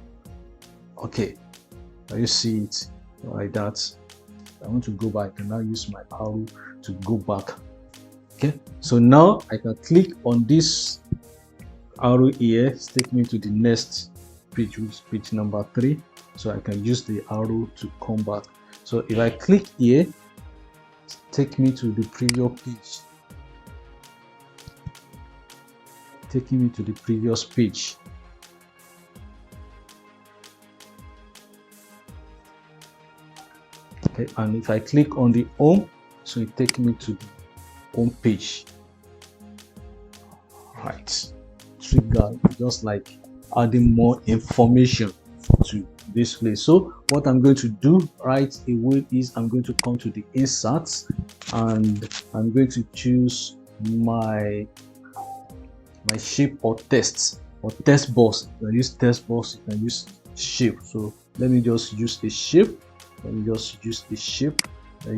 Okay, now you see it like that. I want to go back, and now use my arrow to go back. Okay, so now I can click on this arrow here, take me to the next page, which is page number 3. So I can use the arrow to come back. So if I click here, take me to the previous page, taking me to the previous page. Okay, and if I click on the home, so it takes me to the home page. Right, trigger, just like adding more information to this place. So what I'm going to do right away is I'm going to come to the inserts, and I'm going to choose my shape or text box. You can use text box, you can use shape. So let me just use a shape. Let me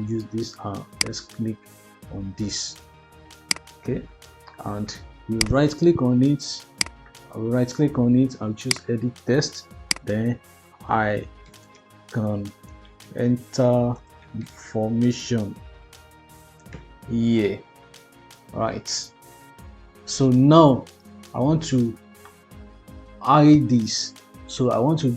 use this, and let's click on this. Okay, and you right click on it, I will right click on it and choose edit text. Then I can enter information here. Right, so now I want to hide this. So I want to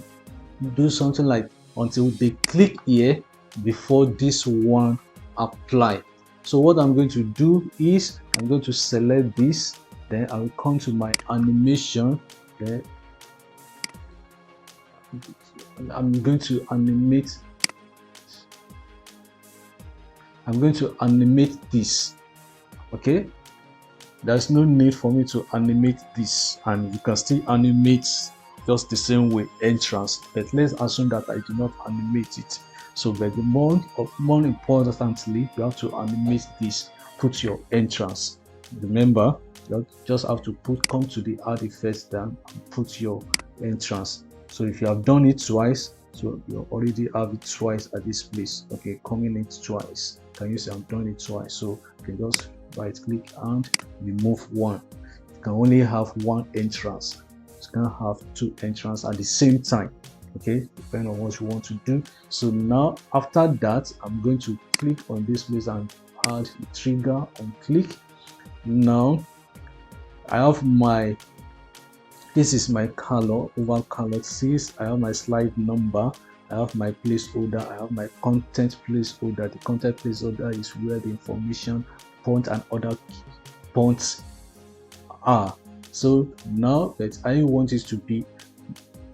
do something like until they click here before this one apply. So what I'm going to do is I'm going to select this, then I will come to my animation, then I'm going to animate this. Okay, there's no need for me to animate this, and you can still animate just the same way entrance, but let's assume that I do not animate it. So but the more importantly, you have to animate this, put your entrance. Remember, you just have to come to the add effects, then put your entrance. So if you have done it twice, so you already have it twice at this place. Okay, coming in twice. Can you see I've done it twice? So you can just right click and remove one. You can only have one entrance. You can't have two entrances at the same time. Okay, depending on what you want to do. So now after that, I'm going to click on this place and add the trigger and click. Now I have my, this is my color, over color 6. I have my slide number, I have my placeholder, I have my content placeholder. The content placeholder is where the information point and other points are. So now that I want it to be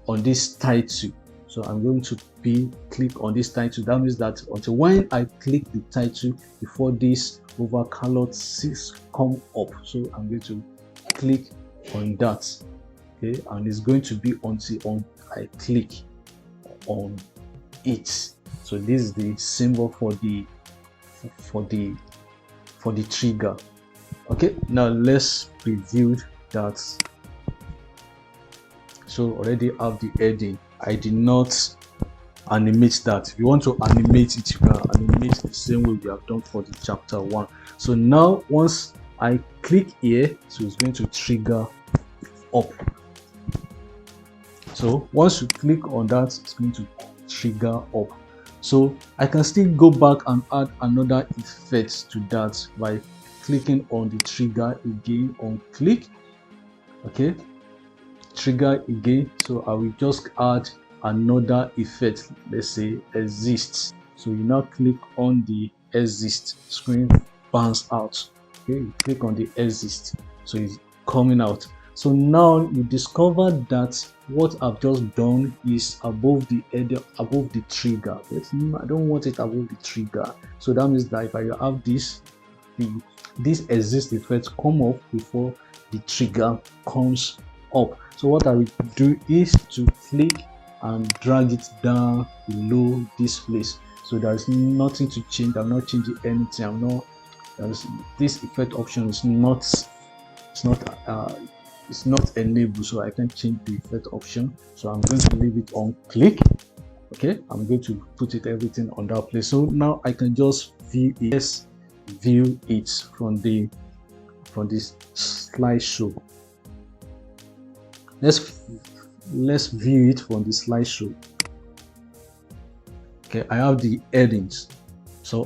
on this title, so I'm going to click on this title. That means that until when I click the title before this over colored 6 come up, so I'm going to click on that. Okay, and it's going to be until I click on it. So this is the symbol for the trigger. Okay, now let's preview that. So already have the heading. I did not animate that. If you want to animate it, you can animate the same way we have done for the chapter 1. So now once I click here, so it's going to trigger up. So once you click on that, it's going to trigger up. So I can still go back and add another effect to that by clicking on the trigger again on click. Okay, trigger again. So I will just add another effect, let's say exist. So you now click on the exist, screen bounce out. Okay, you click on the exist, so it's coming out. So now you discover that what I've just done is above the header, above the trigger, but I don't want it above the trigger. So that means that if I have this exist effect come up before the trigger comes up. So what I will do is to click and drag it down below this place. So there's nothing to change. I'm not changing anything. I'm not. This effect option is not. It's not enabled, so I can change the effect option. So I'm going to leave it on click. Okay, I'm going to put everything on that place. So now I can just view it. Let's view it from this slideshow. Let's view it from the slideshow. Okay, I have the headings. So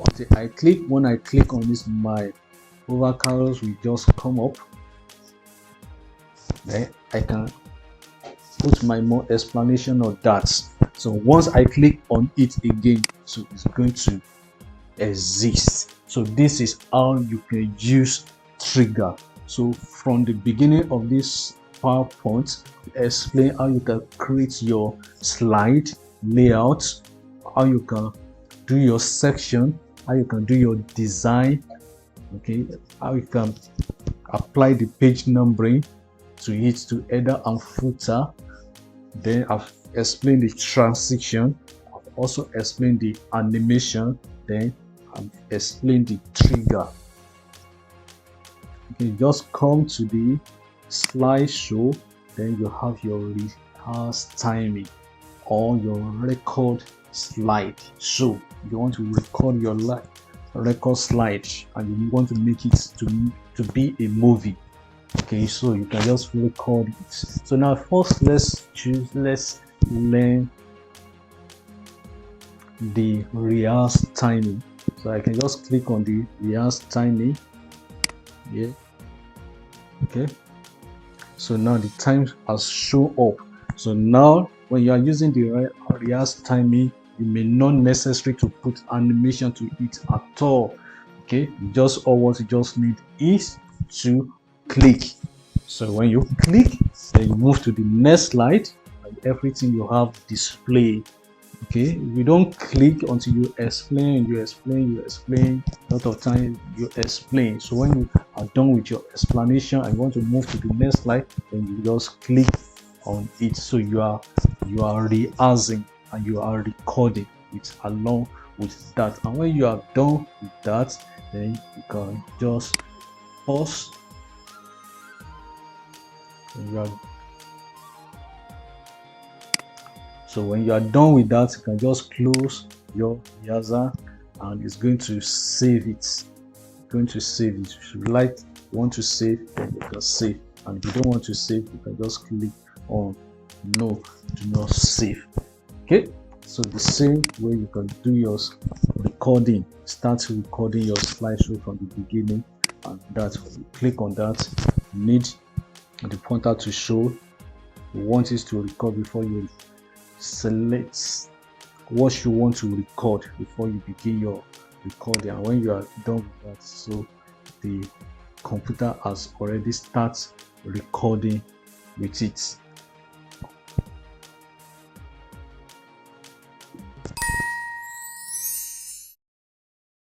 when I click on this, my over colors will just come up. Then I can put my more explanation on that. So once I click on it again, so it's going to exist. So this is how you can use trigger. So from the beginning of this PowerPoint, explain how you can create your slide layout, how you can do your section, how you can do your design, okay, how you can apply the page numbering to it, to header and footer. Then I've explained the transition, I've also explained the animation, then I've explained the trigger. You can just come to the slideshow, then you have your rehearsal timing or your record slide. So you want to record your record slide and you want to make it to be a movie. Okay, so you can just record it. So now first let's learn the rehearsal timing. So I can just click on the rehearsal timing. Yeah. Okay. So now the time has shown up. So now when you are using the rehearsal timing, you may not necessary to put animation to it at all. Okay, just all what you just need is to click. So when you click, then you move to the next slide and everything you have displayed. Okay, you don't click until you explain. A lot of time you explain. So when you are done with your explanation and you want to move to the next slide, then you just click on it. So you are rehearsing and you are recording it along with that. And when you are done with that, then you can just pause. So when you are done with that, you can just close your rehearsal and it's going to save it. If you want to save, then you can save. And if you don't want to save, you can just click on no, do not save. Okay, so the same way you can do your recording, start recording your slideshow from the beginning, and that you click on that, you need the pointer to show. You want it to record before you select what you want to record before you begin your recording. And when you are done with that, so the computer has already started recording with it.